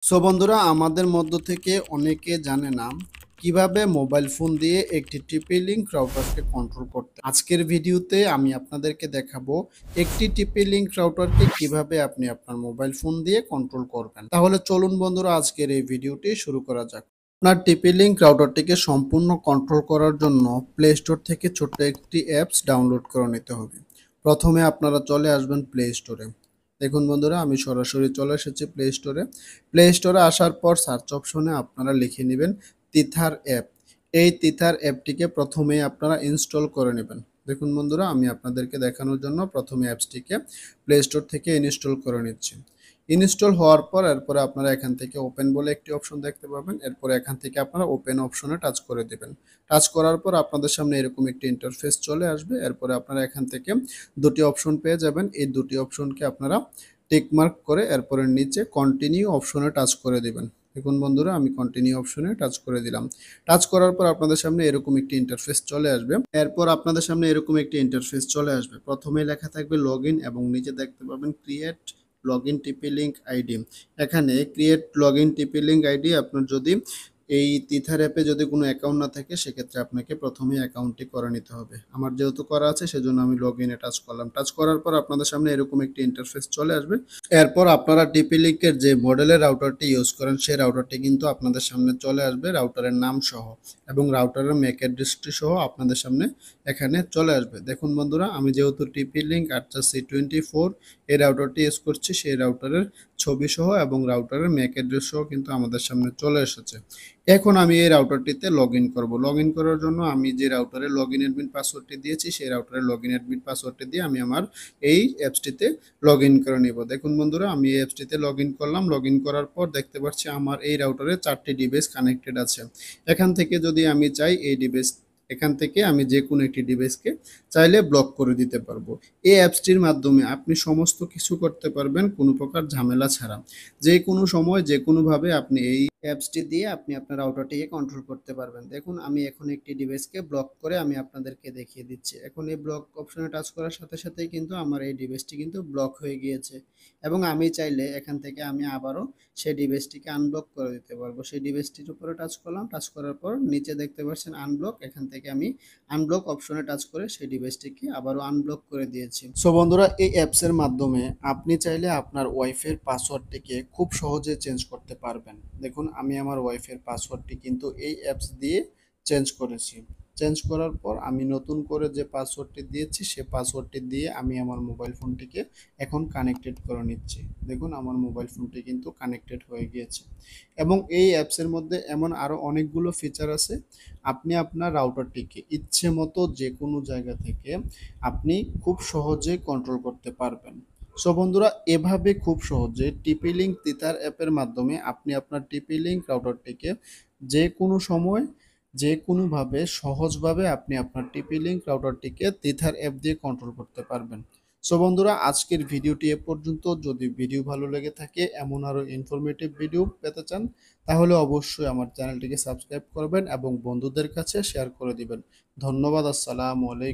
So বন্ধুরা, আমাদের মধ্য থেকে অনেকে জানে না কিভাবে মোবাইল ফোন দিয়ে একটি টিপি লিঙ্ক রাউটারকে কন্ট্রোল করতে। আজকের ভিডিওতে আমি আপনাদেরকে দেখাবো একটি টিপি লিঙ্ক রাউটারকে কিভাবে আপনি আপনার মোবাইল ফোন দিয়ে কন্ট্রোল করবেন। তাহলে চলুন বন্ধুরা, আজকের এই ভিডিওটি শুরু করা যাক। আপনার টিপি লিঙ্ক রাউটারটিকে সম্পূর্ণ কন্ট্রোল করার জন্য প্লে স্টোর থেকে ছোট্ট একটি অ্যাপস ডাউনলোড করে নিতে হবে। প্রথমে আপনারা চলে আসবেন প্লে স্টোরে। দেখুন বন্ধুরা, আমি সরাসরি চলে এসেছি প্লে স্টোরে। প্লে স্টোরে আসার পর সার্চ অপশনে আপনারা লিখে নেবেন তিথার অ্যাপ। এই তিথার অ্যাপটিকে প্রথমেই আপনারা ইনস্টল করে নেবেন। দেখুন বন্ধুরা, আমি আপনাদেরকে দেখানোর জন্য প্রথমে অ্যাপসটিকে প্লে স্টোর থেকে ইনস্টল করে নিচ্ছি। ইনস্টল হওয়ার পর এরপরে আপনারা এখান থেকে ওপেন বলে একটি অপশন দেখতে পাবেন। এরপরে এখান থেকে আপনারা ওপেন অপশনে টাচ করে দেবেন। টাচ করার পর আপনাদের সামনে এরকম একটি ইন্টারফেস চলে আসবে। এরপরে আপনারা এখান থেকে দুটি অপশন পেয়ে যাবেন। এই দুটি অপশনকে আপনারা টিক মার্ক করে এরপরে নিচে কন্টিনিউ অপশনে টাচ করে দিবেন। দেখুন বন্ধুরা, আমি কন্টিনিউ অপশনে টাচ করে দিলাম। টাচ করার পর আপনাদের সামনে এরকম একটি ইন্টারফেস চলে আসবে। এরপর আপনাদের সামনে এরকম একটি ইন্টারফেস চলে আসবে। প্রথমে লেখা থাকবে লগইন এবং নিচে দেখতে পাবেন create login TP link ID. এখানে create login TP link ID, আপনার যদি এই তিথার অ্যাপে যদি কোনো অ্যাকাউন্ট না থাকে সেক্ষেত্রে আপনাকে প্রথমেই অ্যাকাউন্টটি করে নিতে হবে। আমার যেহেতু করা আছে সেজন্য আমি লগ ইনে টাচ করলাম। টাচ করার পর আপনাদের সামনে এরকম একটি ইন্টারফেস চলে আসবে। এরপর আপনারা টিপি লিঙ্কের যে মডেলের রাউটারটি ইউজ করেন সেই রাউটারটি কিন্তু আপনাদের সামনে চলে আসবে রাউটারের নাম সহ এবং রাউটারের ম্যাক অ্যাড্রেসটি সহ আপনাদের সামনে এখানে চলে আসবে। দেখুন বন্ধুরা, আমি যেহেতু টিপি লিঙ্ক C24 এই রাউটারটি ইউজ করছি, সেই রাউটারের ছবি সহ এবং রাউটারের ম্যাক অ্যাড্রেস সহ কিন্তু আমাদের সামনে চলে এসেছে। এখন আমি এই রাউটারটিতে লগ ইন করবো। লগ ইন করার জন্য আমি যে রাউটারে লগ ইন অ্যাডমিন পাসওয়ার্ডটি দিয়েছি সেই রাউটারের লগ ইন অ্যাডমিন পাসওয়ার্ডটি দিয়ে আমি আমার এই অ্যাপসটিতে লগ ইন করে নিব। দেখুন বন্ধুরা, আমি এই অ্যাপসটিতে লগ ইন করলাম। লগ ইন করার পর দেখতে পাচ্ছি আমার এই রাউটারে 4টি ডিভাইস কানেক্টেড আছে। এখান থেকে যদি আমি চাই এই ডিভাইস, এখান থেকে আমি যে কোনো একটি ডিভাইসকে চাইলে ব্লক করে দিতে পারবো। এই অ্যাপসটির মাধ্যমে আপনি সমস্ত কিছু করতে পারবেন কোনো প্রকার ঝামেলা ছাড়া। যে কোনো সময় যে কোনোভাবে আপনি এই অ্যাপসটি দিয়ে আপনি আপনার রাউটারটিকে কন্ট্রোল করতে পারবেন। দেখুন, আমি এখন একটি ডিভাইসকে ব্লক করে আমি আপনাদেরকে দেখিয়ে দিচ্ছি। এখন এই ব্লক অপশনে টাচ করার সাথে সাথেই কিন্তু আমার এই ডিভাইসটি কিন্তু ব্লক হয়ে গিয়েছে এবং আমি চাইলে এখান থেকে আমি আবারও সেই ডিভাইসটিকে আনব্লক করে দিতে পারবো। সেই ডিভাইসটির উপরে টাচ করলাম। টাচ করার পর নিচে দেখতে পাচ্ছেন আনব্লক। এখান থেকে আমি আনব্লক অপশনে টাচ করে সেই ডিভাইসটিকে আবারও আনব্লক করে দিয়েছি। সো বন্ধুরা, এই অ্যাপসের মাধ্যমে আপনি চাইলে আপনার ওয়াইফের পাসওয়ার্ডটিকে খুব সহজে চেঞ্জ করতে পারবেন। দেখুন, আমি আমার ওয়াইফের পাসওয়ার্ডটি কিন্তু এই অ্যাপস দিয়ে চেঞ্জ করেছি। চেঞ্জ করার পর আমি নতুন করে যে পাসওয়ার্ডটি দিয়েছি সে পাসওয়ার্ডটি দিয়ে আমি আমার মোবাইল ফোনটিকে এখন কানেক্টেড করে নিচ্ছি। দেখুন, আমার মোবাইল ফোনটি কিন্তু কানেক্টেড হয়ে গিয়েছে এবং এই অ্যাপসের মধ্যে এমন আরও অনেকগুলো ফিচার আছে। আপনি আপনার রাউটারটিকে ইচ্ছে মতো যে কোনো জায়গা থেকে আপনি খুব সহজে কন্ট্রোল করতে পারবেন। সো বন্ধুরা, এভাবে খুব সহজে টিপি লিঙ্ক তিতার অ্যাপের মাধ্যমে আপনি আপনার টিপি লিঙ্ক রাউটারটিকে যে কোনো সময় যে কোনোভাবে সহজভাবে আপনি আপনার টিপি লিঙ্ক রাউটারটিকে তিথার অ্যাপ দিয়ে কন্ট্রোল করতে পারবেন। সো বন্ধুরা, আজকের ভিডিওটি এ পর্যন্ত। যদি ভিডিও ভালো লেগে থাকে, এমন আরও ইনফরমেটিভ ভিডিও পেতে চান, তাহলে অবশ্যই আমার চ্যানেলটিকে সাবস্ক্রাইব করবেন এবং বন্ধুদের কাছে শেয়ার করে দিবেন। ধন্যবাদ। আসসালামু আলাইকুম।